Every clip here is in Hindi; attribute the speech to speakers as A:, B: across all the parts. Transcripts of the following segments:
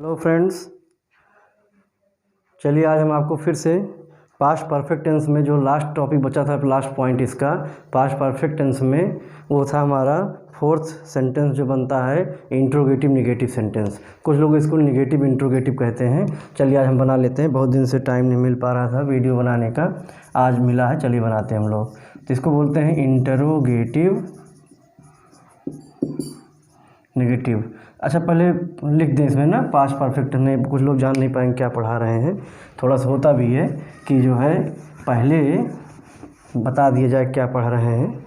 A: हेलो फ्रेंड्स, चलिए आज हम आपको फिर से पास्ट परफेक्ट टेंस में जो लास्ट टॉपिक बचा था, लास्ट पॉइंट इसका पास्ट परफेक्ट टेंस में वो था हमारा फोर्थ सेंटेंस जो बनता है इंट्रोगेटिव निगेटिव सेंटेंस। कुछ लोग इसको निगेटिव इंट्रोगेटिव कहते हैं। चलिए आज हम बना लेते हैं। बहुत दिन से टाइम नहीं मिल पा रहा था वीडियो बनाने का, आज मिला है, चलिए बनाते हैं हम लोग। तो इसको बोलते हैं इंट्रोगेटिव नेगेटिव। अच्छा, पहले लिख दें इसमें ना पास्ट परफेक्ट में, कुछ लोग जान नहीं पाएंगे क्या पढ़ा रहे हैं। थोड़ा सा होता भी है कि जो है पहले बता दिया जाए क्या पढ़ रहे हैं।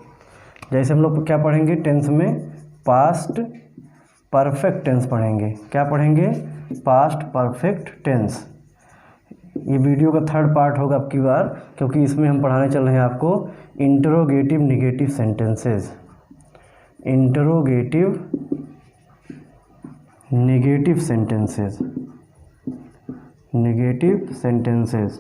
A: जैसे हम लोग क्या पढ़ेंगे टेंस में, पास्ट परफेक्ट टेंस पढ़ेंगे। क्या पढ़ेंगे? Past perfect tense. ये वीडियो का थर्ड पार्ट होगा अब की बार, क्योंकि इसमें हम पढ़ाने चल रहे हैं आपको interrogative negative sentences. Interrogative negative sentences, negative sentences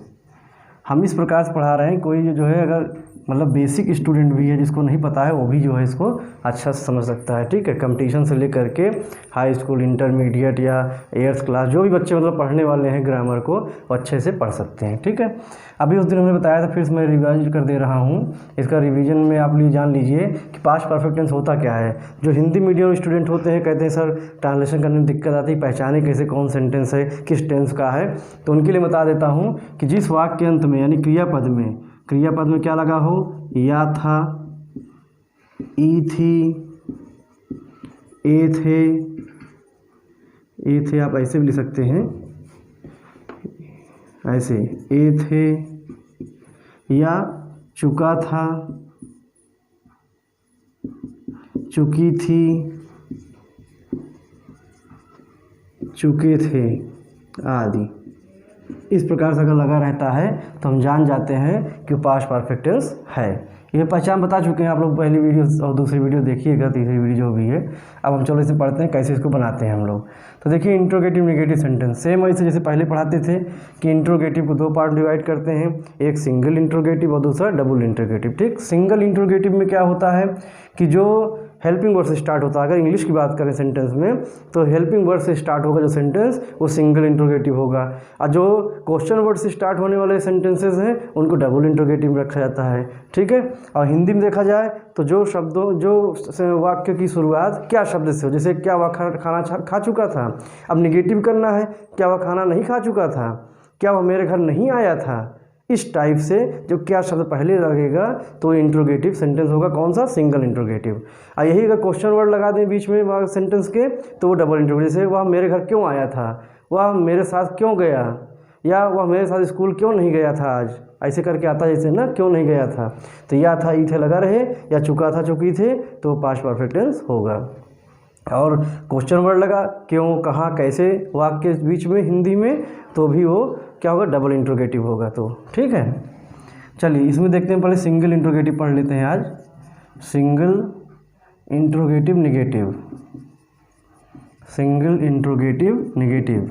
A: हम इस प्रकार से पढ़ा रहे हैं। कोई जो है अगर मतलब बेसिक स्टूडेंट भी है जिसको नहीं पता है, वो भी जो है इसको अच्छा से समझ सकता है। ठीक है, कंपटीशन से लेकर के हाई स्कूल, इंटरमीडिएट या 8th क्लास, जो भी बच्चे मतलब पढ़ने वाले हैं ग्रामर को, वो अच्छे से पढ़ सकते हैं। ठीक है, अभी उस दिन हमने बताया था, फिर मैं रिवाइज कर दे रहा हूँ। इसका रिवीजन में आप लिए जान लीजिए कि पास्ट परफेक्ट टेंस होता क्या है। जो हिंदी मीडियम स्टूडेंट होते हैं, कहते हैं सर ट्रांसलेशन करने में दिक्कत आती है, पहचाने कैसे कौन सेंटेंस है, किस टेंस का है। तो उनके लिए बता देता हूँ कि जिस वाक्य के अंत में यानी क्रियापद में क्या लगा हो, या था, ई थी, ए थे, आप ऐसे भी लिख सकते हैं, ऐसे ए थे, या चुका था, चुकी थी, चुके थे आदि। इस प्रकार से अगर लगा रहता है तो हम जान जाते हैं कि पास्ट परफेक्ट टेंस है। ये पहचान बता चुके हैं आप लोग, पहली वीडियो और दूसरी वीडियो देखिएगा, तीसरी वीडियो जो भी है। अब हम चलो इसे पढ़ते हैं कैसे इसको बनाते हैं हम लोग। तो देखिए इंट्रोगेटिव नेगेटिव सेंटेंस सेम वैसे जैसे पहले पढ़ाते थे कि इंट्रोगेटिव को दो पार्ट डिवाइड करते हैं, एक सिंगल इंट्रोगेटिव और दूसरा डबल इंट्रोगेटिव। ठीक, सिंगल इंट्रोगेटिव में क्या होता है कि जो हेल्पिंग वर्ड से स्टार्ट होता है, अगर इंग्लिश की बात करें सेंटेंस में तो हेल्पिंग वर्ड से स्टार्ट होगा जो सेंटेंस, वो सिंगल इंट्रोगेटिव होगा। और जो क्वेश्चन वर्ड से स्टार्ट होने वाले सेंटेंसेस हैं उनको डबल इंट्रोगेटिव में रखा जाता है। ठीक है, और हिंदी में देखा जाए तो जो वाक्य की शुरुआत क्या शब्द से हो, जैसे क्या वह खाना खा चुका था, अब निगेटिव करना है, क्या वह खाना नहीं खा चुका था, क्या वह मेरे घर नहीं आया था। इस टाइप से जो क्या शब्द पहले लगेगा तो इंट्रोगेटिव सेंटेंस होगा। कौन सा? Single interrogative. और यही अगर क्वेश्चन वर्ड लगा दें बीच में वह सेंटेंस के तो वो डबल इंट्रोगेटिव। जैसे वह मेरे घर क्यों आया था, वह मेरे साथ क्यों गया, या वह मेरे साथ स्कूल क्यों नहीं गया था आज, ऐसे करके आता है जैसे ना, क्यों नहीं गया था। तो या था, ई थे लगा रहे, या चुका था, चुकी थे, तो पास्ट परफेक्ट टेंस होगा। और क्वेश्चन वर्ड लगा क्यों, कहाँ, कैसे वाक्य के बीच में हिंदी में, तो भी वो क्या होगा, डबल इंट्रोगेटिव होगा। तो ठीक है, चलिए इसमें देखते हैं। पहले सिंगल इंट्रोगेटिव पढ़ लेते हैं आज। Single interrogative negative, single interrogative negative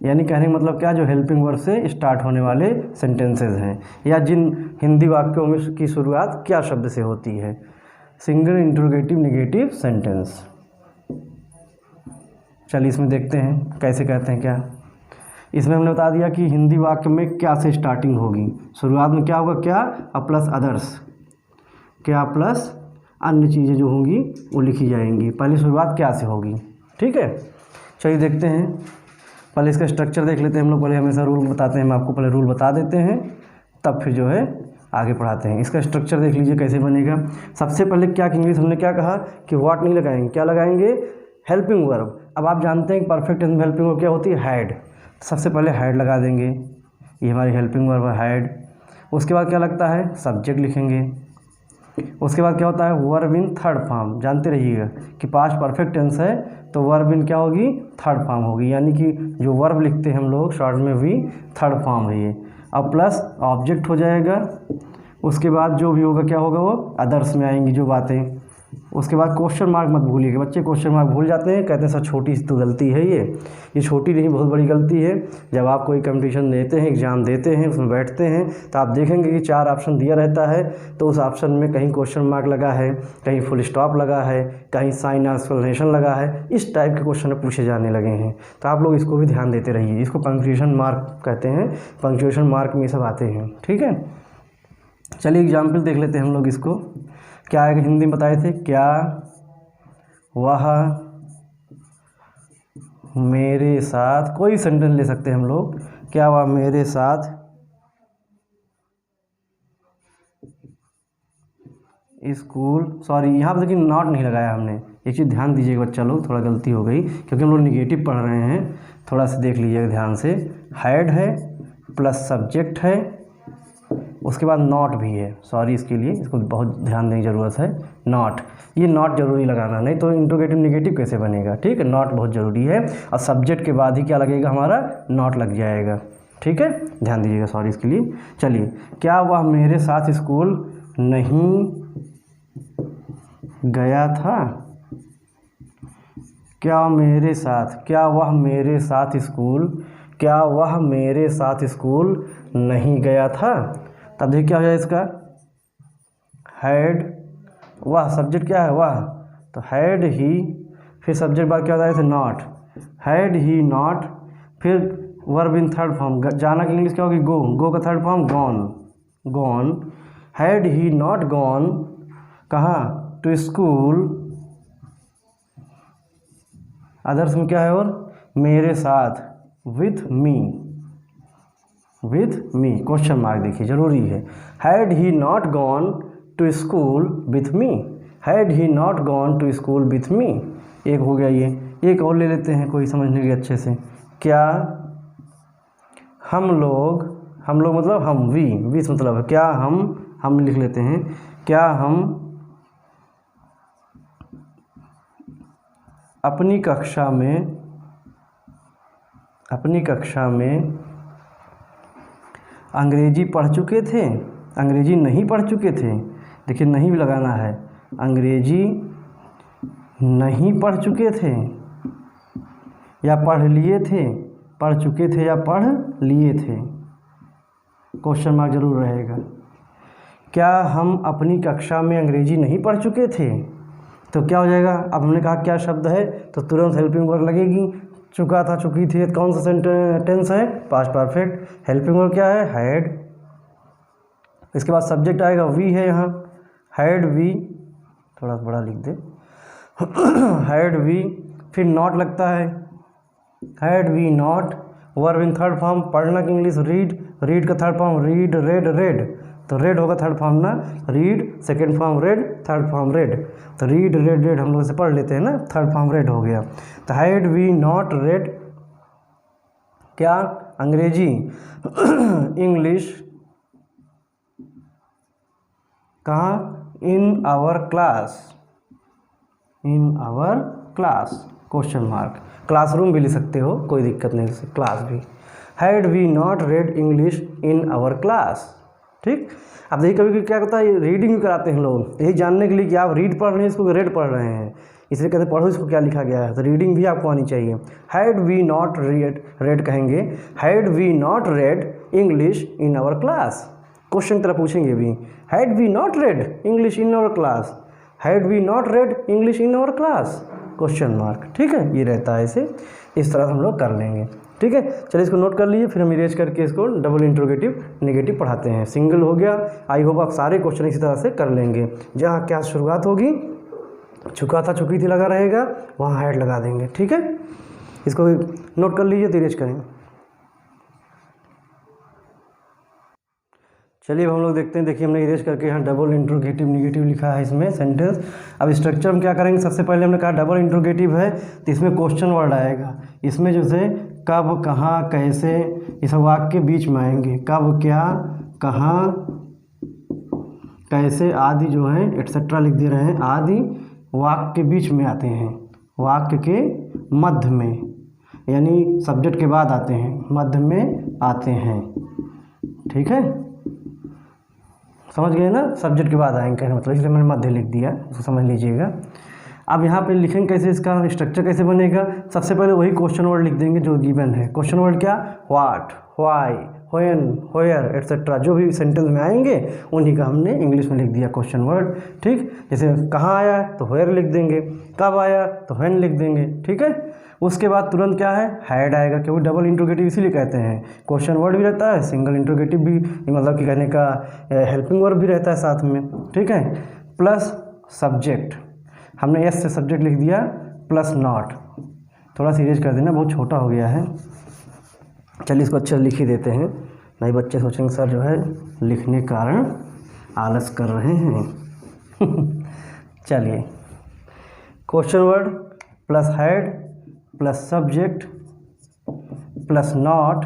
A: यानी कहने का मतलब क्या, जो हेल्पिंग वर्ड से स्टार्ट होने वाले सेंटेंसेस हैं, या जिन हिंदी वाक्यों में की शुरुआत क्या शब्द से होती है। Single interrogative negative sentence. चलिए इसमें देखते हैं कैसे कहते हैं क्या। इसमें हमने बता दिया कि हिंदी वाक्य में क्या से स्टार्टिंग होगी। शुरुआत में क्या होगा, क्या प्लस अदर्स, क्या प्लस अन्य चीज़ें जो होंगी वो लिखी जाएंगी। पहले शुरुआत क्या से होगी। ठीक है, चलिए देखते हैं। पहले इसका स्ट्रक्चर देख लेते हैं हम लोग। पहले हमेशा रूल बताते हैं, हम आपको पहले रूल बता देते हैं, तब फिर जो है आगे पढ़ाते हैं। इसका स्ट्रक्चर देख लीजिए कैसे बनेगा। सबसे पहले क्या कि इंग्लिश हमने क्या कहा कि व्हाट नहीं लगाएंगे, क्या लगाएंगे, हेल्पिंग वर्ब। अब आप जानते हैं कि परफेक्ट टेंस में हेल्पिंग वर्ब क्या होती है, हैड। सबसे पहले हैड लगा देंगे, ये हमारी हेल्पिंग वर्ब है हैड। उसके बाद क्या लगता है, सब्जेक्ट लिखेंगे। उसके बाद क्या होता है, वर्ब इन थर्ड फॉर्म। जानते रहिएगा कि पास्ट परफेक्ट टेंस है तो वर्ब इन क्या होगी, थर्ड फॉर्म होगी। यानी कि जो वर्ब लिखते हैं हम लोग शॉर्ट में भी थर्ड फॉर्म है ये। अब प्लस ऑब्जेक्ट हो जाएगा। उसके बाद जो भी होगा क्या होगा, वो अदर्स में आएंगी जो बातें, उसके बाद क्वेश्चन मार्क मत भूलिएगा बच्चे, क्वेश्चन मार्क भूल जाते हैं, कहते हैं सर छोटी सी तो गलती है ये छोटी नहीं बहुत बड़ी गलती है। जब आप कोई कंपटीशन देते हैं, एग्ज़ाम देते हैं, उसमें बैठते हैं तो आप देखेंगे कि 4 ऑप्शन दिया रहता है, तो उस ऑप्शन में कहीं क्वेश्चन मार्क लगा है, कहीं फुल स्टॉप लगा है, कहीं साइन एक्सप्लेनेशन लगा है, इस टाइप के क्वेश्चन पूछे जाने लगे हैं। तो आप लोग इसको भी ध्यान देते रहिए, इसको पंक्चुएशन मार्क कहते हैं, पंक्चुएशन मार्क में ये सब आते हैं। ठीक है, चलिए एग्जाम्पल देख लेते हैं हम लोग इसको। क्या है, हिंदी में बताए थे, क्या वह मेरे साथ, कोई सेंटेंस ले सकते हैं हम लोग, क्या वह मेरे साथ स्कूल, सॉरी यहाँ पर देखिए नॉट नहीं लगाया हमने, एक चीज़ ध्यान दीजिएगा बच्चा लोग, थोड़ा गलती हो गई क्योंकि हम लोग निगेटिव पढ़ रहे हैं, थोड़ा सा देख लीजिएगा ध्यान से। हैड है प्लस सब्जेक्ट है, उसके बाद नॉट भी है, सॉरी इसके लिए, इसको बहुत ध्यान देने की ज़रूरत है। नॉट, ये नॉट जरूरी लगाना, नहीं तो इंट्रोगेटिव निगेटिव कैसे बनेगा। ठीक है, नॉट बहुत ज़रूरी है, और सब्जेक्ट के बाद ही क्या लगेगा, हमारा नॉट लग जाएगा। ठीक है, ध्यान दीजिएगा, सॉरी इसके लिए। चलिए, क्या वह मेरे साथ स्कूल नहीं गया था, क्या मेरे साथ, क्या वह मेरे साथ स्कूल, क्या वह मेरे साथ स्कूल नहीं गया था। तब देखिए क्या हो जाए इसका, हैड, वह सब्जेक्ट क्या है वह, तो हैड ही, फिर सब्जेक्ट बाद क्या होता है, नॉट, हैड ही नॉट, फिर वर्ब इन थर्ड फॉर्म, जाना की इंग्लिश क्या होगी, गो, गो का third form gone, gone, had he not gone कहाँ, टू स्कूल, अदर्स में क्या है, और मेरे साथ, with me, with me, question mark देखिए जरूरी है। Had he not gone to school with me, had he not gone to school with me, एक हो गया ये। एक और ले लेते हैं कोई समझने के अच्छे से, क्या हम लोग मतलब हम, वी से मतलब है, क्या हम लिख लेते हैं, क्या हम अपनी कक्षा में अंग्रेजी पढ़ चुके थे, अंग्रेजी नहीं पढ़ चुके थे, देखिए नहीं भी लगाना है, अंग्रेजी नहीं पढ़ चुके थे या पढ़ लिए थे, पढ़ चुके थे या पढ़ लिए थे, क्वेश्चन मार्क जरूर रहेगा। क्या हम अपनी कक्षा में अंग्रेजी नहीं पढ़ चुके थे, तो क्या हो जाएगा, अब हमने कहा क्या शब्द है, तो तुरंत हेल्पिंग वर्ब लगेगी, चुका था, चुकी थी, कौन सा टेंस है, पास्ट परफेक्ट, हेल्पिंग वर्ब क्या है, हैड, इसके बाद सब्जेक्ट आएगा, वी है यहाँ, हैड वी, थोड़ा सा बड़ा लिख दे, हैड वी, फिर नॉट लगता है, had we not, verb in third form, पढ़ना की इंग्लिश रीड, रीड का third form read, read, read, तो रेड होगा थर्ड फॉर्म ना, read, second form read, third form read, तो रीड रेड रेड हम लोग इसे पढ़ लेते हैं ना, थर्ड फॉर्म रेड हो गया। तो हैड वी नॉट रेड, क्या, अंग्रेजी, इंग्लिश, कहाँ, in our class, in our class, question mark, classroom भी लिख सकते हो, कोई दिक्कत नहीं, क्लास भी, had we not read English in our class. ठीक, अब देखिए कभी कभी क्या होता है, रीडिंग भी कराते हैं लोग, यही जानने के लिए कि आप रीड पढ़ रहे हैं इसको रेड पढ़ रहे हैं, इसलिए कहते हैं पढ़ो इसको क्या लिखा गया है, तो रीडिंग भी आपको आनी चाहिए। हैड वी नॉट रेड कहेंगे, had we not read English in our class, question तरह पूछेंगे भी, had we not read English in our class, had we not read English in our class, question mark. ठीक है, ये रहता है, इसे इस तरह हम लोग कर लेंगे। ठीक है, चलिए इसको नोट कर लीजिए, फिर हम इरेज करके इसको डबल इंट्रोगेटिव निगेटिव पढ़ाते हैं। सिंगल हो गया, आई होप आप सारे क्वेश्चन इसी तरह से कर लेंगे। जहाँ क्या शुरुआत होगी, चुका था चुकी थी लगा रहेगा, वहाँ हैड लगा देंगे। ठीक है, इसको नोट कर लीजिए तो इरेज करें। चलिए अब हम लोग देखते हैं, देखिए हमने इरेज करके यहाँ डबल इंट्रोगेटिव निगेटिव लिखा है इसमें सेंटेंस। अब स्ट्रक्चर हम क्या करेंगे, सबसे पहले हमने कहा डबल इंट्रोगेटिव है तो इसमें क्वेश्चन वर्ड आएगा, इसमें जैसे कब, कहाँ, कैसे, ये सब वाक्य के बीच में आएंगे, कब, क्या, कहाँ, कैसे आदि जो है एट्सेट्रा लिख दे रहे हैं, आदि वाक्य के बीच में आते हैं, वाक्य के मध्य में, यानी सब्जेक्ट के बाद आते हैं, मध्य में आते हैं। ठीक है, समझ गए ना, सब्जेक्ट के बाद आएंगे कहने मतलब, इसलिए मैंने मध्य लिख दिया, उसको समझ लीजिएगा। अब यहाँ पे लिखेंगे कैसे, इसका स्ट्रक्चर कैसे बनेगा। सबसे पहले वही क्वेश्चन वर्ड लिख देंगे जो गिवन है। क्वेश्चन वर्ड क्या, what, why, when, where etcetera, जो भी सेंटेंस में आएंगे उन्हीं का हमने इंग्लिश में लिख दिया क्वेश्चन वर्ड। ठीक, जैसे कहाँ आया तो व्हेयर लिख देंगे, कब आया तो व्हेन लिख देंगे। ठीक है, उसके बाद तुरंत क्या है, हैड आएगा, क्योंकि डबल इंट्रोगेटिव इसीलिए कहते हैं। क्वेश्चन वर्ड भी रहता है, सिंगल इंट्रोगेटिव भी, मतलब कि कहने का हेल्पिंग वर्ब भी रहता है साथ में। ठीक है, प्लस सब्जेक्ट, हमने एस से सब्जेक्ट लिख दिया, प्लस नॉट, थोड़ा सीरियस कर देना, बहुत छोटा हो गया है। चलिए इसको अच्छे से लिख ही देते हैं, नहीं बच्चे सोचेंगे सर जो है लिखने के कारण आलस कर रहे हैं। चलिए, question word plus had plus subject plus not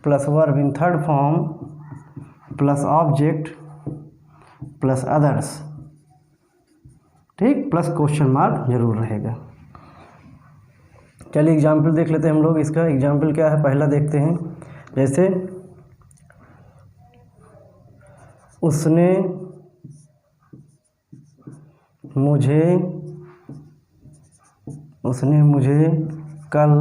A: plus verb in third form plus object plus others. ठीक, प्लस क्वेश्चन मार्क जरूर रहेगा। चलिए एग्जाम्पल देख लेते हैं हम लोग। इसका एग्जाम्पल क्या है, पहला देखते हैं। जैसे उसने मुझे कल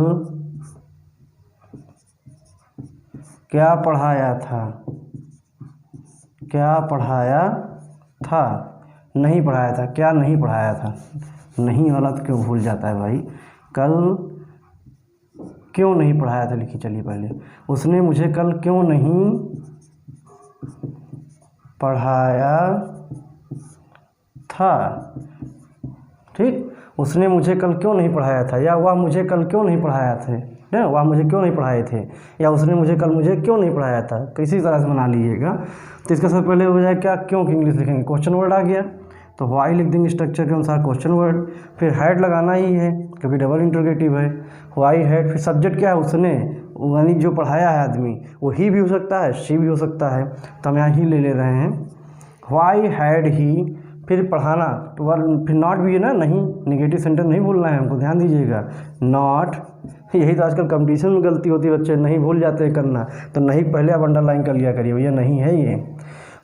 A: क्या पढ़ाया था, नहीं पढ़ाया था, क्या नहीं पढ़ाया था, नहीं वाला तो क्यों भूल जाता है भाई, कल क्यों नहीं पढ़ाया था लिखिए। चलिए पहले, उसने मुझे कल क्यों नहीं पढ़ाया था। ठीक, उसने मुझे कल क्यों नहीं पढ़ाया था, या वह मुझे कल क्यों नहीं पढ़ाया थे, ना वह मुझे क्यों नहीं पढ़ाए थे, या उसने मुझे क्यों नहीं पढ़ाया था, किसी तरह से बना लीजिएगा। तो इसका सबसे पहले हो जाए क्या, क्यों की इंग्लिश लिखेंगे, क्वेश्चन वर्ड आ गया तो वाई लिख देंगे स्ट्रक्चर के अनुसार क्वेश्चन वर्ड, फिर हैड लगाना ही है क्योंकि डबल इंट्रोगेटिव है, वाई हैड, फिर सब्जेक्ट क्या है, उसने, यानी जो पढ़ाया है आदमी, वो ही भी हो सकता है, शी भी हो सकता है, तो हम यहाँ ही ले रहे हैं। वाई हैड ही, फिर पढ़ाना, फिर नॉट भी है ना, नहीं, नेगेटिव सेंटेंस नहीं भूलना है हमको, ध्यान दीजिएगा, नॉट। यही तो आजकल कंपटीशन में गलती होती है, बच्चे नहीं भूल जाते हैं करना, तो नहीं पहले आप अंडरलाइन कर लिया करिए भैया, नहीं है ये।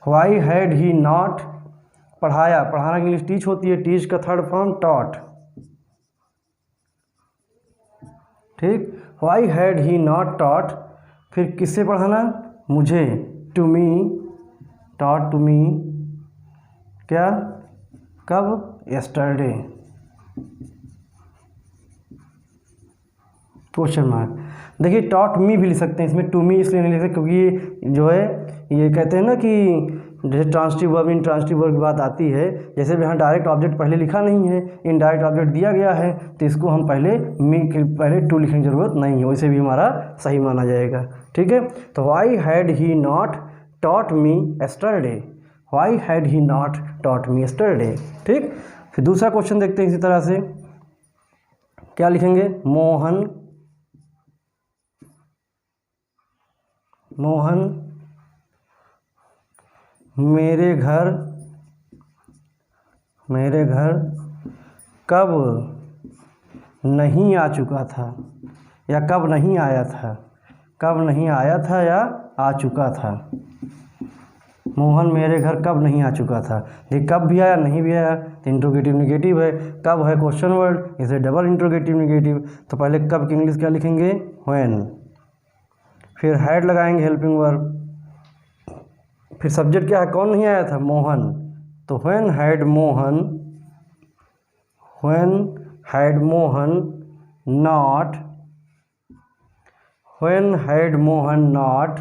A: वाई हैड ही नॉट पढ़ाया, पढ़ाना की इंग्लिश टीच होती है, टीच का थर्ड फॉर्म टॉट। ठीक, why had he not taught, फिर किससे पढ़ाना, मुझे, to me, taught to me, क्या, कब, यस्टरडे, क्वेश्चन मार्क। देखिए टॉट मी भी लिख सकते हैं, इसमें टू मी इसलिए नहीं लिख सकते क्योंकि ये जो है, ये कहते हैं ना कि जैसे ट्रांसिटिव वर्ब, इन ट्रांसिटिव वर्ब की बात आती है, जैसे यहाँ डायरेक्ट ऑब्जेक्ट पहले लिखा नहीं है, इनडायरेक्ट ऑब्जेक्ट दिया गया है, तो इसको हम पहले मी के पहले टू लिखने की जरूरत नहीं है, वैसे भी हमारा सही माना जाएगा। ठीक है, तो why had he not taught me yesterday, why had he not taught me yesterday. ठीक, फिर दूसरा क्वेश्चन देखते हैं इसी तरह से, क्या लिखेंगे, मोहन मेरे घर कब नहीं आ चुका था, या कब नहीं आया था, कब नहीं आया था या आ चुका था। मोहन मेरे घर कब नहीं आ चुका था, ये कब भी आया नहीं भी आया तो इंट्रोगेटिव निगेटिव है, कब है क्वेश्चन वर्ड, इसे डबल इंट्रोगेटिव निगेटिव, तो पहले कब की इंग्लिश क्या लिखेंगे, व्हेन, फिर हैड लगाएंगे हेल्पिंग वर्ब, फिर सब्जेक्ट क्या है, कौन नहीं आया था, मोहन, तो when had Mohan not, when had Mohan not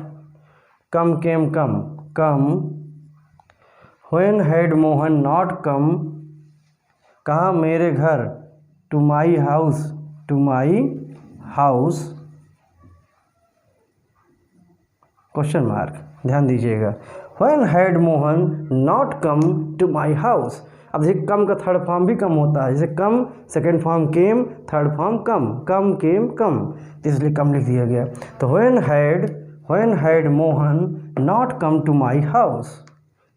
A: come came come, when had Mohan not come, कहाँ, मेरे घर, to my house, question mark, ध्यान दीजिएगा। When had Mohan not come to my house, अब देखिए कम का थर्ड फॉर्म भी कम होता है, जैसे come second form came, third form come came come, तो इसलिए कम लिख दिया गया। तो when had Mohan not come to my house.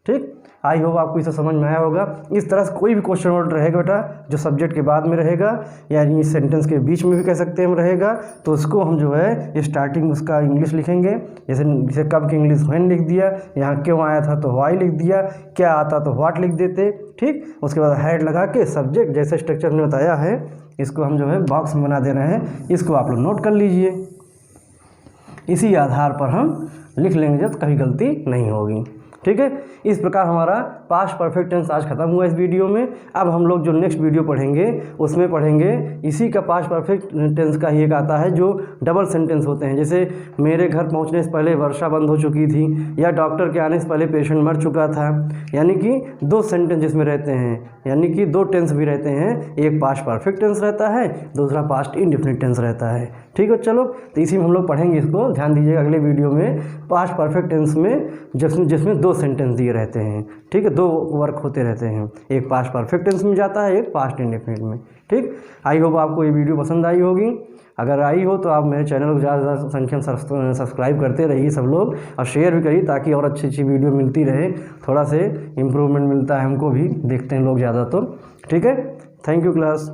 A: ठीक। आई होप आपको इसे समझ में आया होगा। इस तरह से कोई भी क्वेश्चन वर्ड रहेगा बेटा जो सब्जेक्ट के बाद में रहेगा, यानी इस सेंटेंस के बीच में भी कह सकते हैं हम रहेगा, तो उसको हम जो है स्टार्टिंग उसका इंग्लिश लिखेंगे। जैसे कब की इंग्लिश व्हेन लिख दिया, यहाँ क्यों आया था तो व्हाई लिख दिया, क्या आता तो व्हाट लिख देते, ठीक। उसके बाद हेड लगा के सब्जेक्ट जैसे स्ट्रक्चर में बताया है इसको हम जो है बॉक्स में बना दे रहे हैं, इसको आप लोग नोट कर लीजिए। इसी आधार पर हम लिख लेंगे जब कभी गलती नहीं होगी, ठीक है। इस प्रकार हमारा पास्ट परफेक्ट टेंस आज खत्म हुआ इस वीडियो में। अब हम लोग जो नेक्स्ट वीडियो पढ़ेंगे उसमें पढ़ेंगे इसी का पास्ट परफेक्ट टेंस का ही एक आता है जो डबल सेंटेंस होते हैं। जैसे मेरे घर पहुंचने से पहले वर्षा बंद हो चुकी थी, या डॉक्टर के आने से पहले पेशेंट मर चुका था। यानी कि दो सेंटेंस जिसमें रहते हैं, यानी कि दो टेंस भी रहते हैं, एक पास्ट परफेक्ट टेंस रहता है, दूसरा पास्ट इंडेफिनिट टेंस रहता है, ठीक है। चलो तो इसी में हम लोग पढ़ेंगे, इसको ध्यान दीजिएगा अगले वीडियो में। पास्ट परफेक्ट टेंस में जिसमें दो सेंटेंस दिए रहते हैं, ठीक है, दो वर्क होते रहते हैं, एक पास्ट परफेक्ट टेंस में जाता है, एक पास्ट इंडेफिनिट में, ठीक। आई होप आपको ये वीडियो पसंद आई होगी। अगर आई हो तो आप मेरे चैनल को ज़्यादा से ज़्यादा संख्या में सब्सक्राइब करते रहिए सब लोग, और शेयर भी करिए ताकि और अच्छी अच्छी वीडियो मिलती रहे, थोड़ा से इम्प्रूवमेंट मिलता है हमको भी, देखते हैं लोग ज़्यादा तो, ठीक है। Thank you class.